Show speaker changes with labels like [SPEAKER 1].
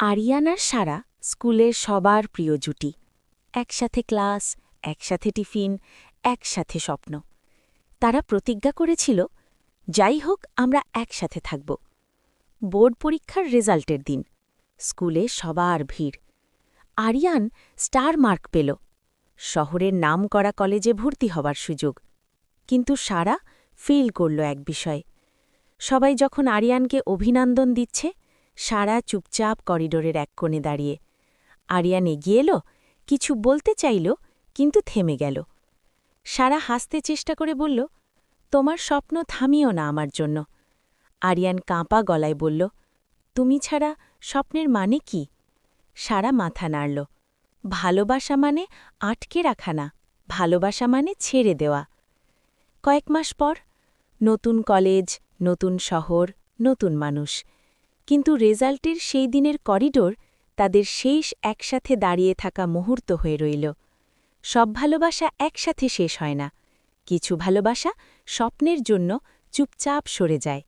[SPEAKER 1] আরিয়ান আর সারা স্কুলের সবার প্রিয় জুটি। একসাথে ক্লাস, একসাথে টিফিন, একসাথে স্বপ্ন। তারা প্রতিজ্ঞা করেছিল, যাই হোক আমরা একসাথে থাকব। বোর্ড পরীক্ষার রেজাল্টের দিন। স্কুলে সবার ভিড়। আরিয়ান স্টার মার্ক পেল। শহরের নামকরা কলেজে ভর্তি হবার সুযোগ। কিন্তু সারা ফেল করল এক বিষয়ে। সবাই যখন আরিয়ানকে অভিনন্দন দিচ্ছে, সারা চুপচাপ করিডোরের এক কোণে দাঁড়িয়ে। আরিয়ান এগিয়ে এলো, কিছু বলতে চাইল, কিন্তু থেমে গেল। সারা হাসতে চেষ্টা করে বলল, তোমার স্বপ্ন থামিও না আমার জন্য। আরিয়ান কাঁপা গলায় বলল, তুমি ছাড়া স্বপ্নের মানে কি? সারা মাথা নাড়ল। ভালোবাসা মানে আটকে রাখা না, ভালোবাসা মানে ছেড়ে দেওয়া। কয়েক মাস পর নতুন কলেজ, নতুন শহর, নতুন মানুষ। কিন্তু রেজাল্টের সেই দিনের করিডোর তাদের শেষ একসাথে দাঁড়িয়ে থাকা মুহূর্ত হয়ে রইল। সব ভালোবাসা একসাথে শেষ হয় না, কিছু ভালোবাসা স্বপ্নের জন্য চুপচাপ সরে যায়।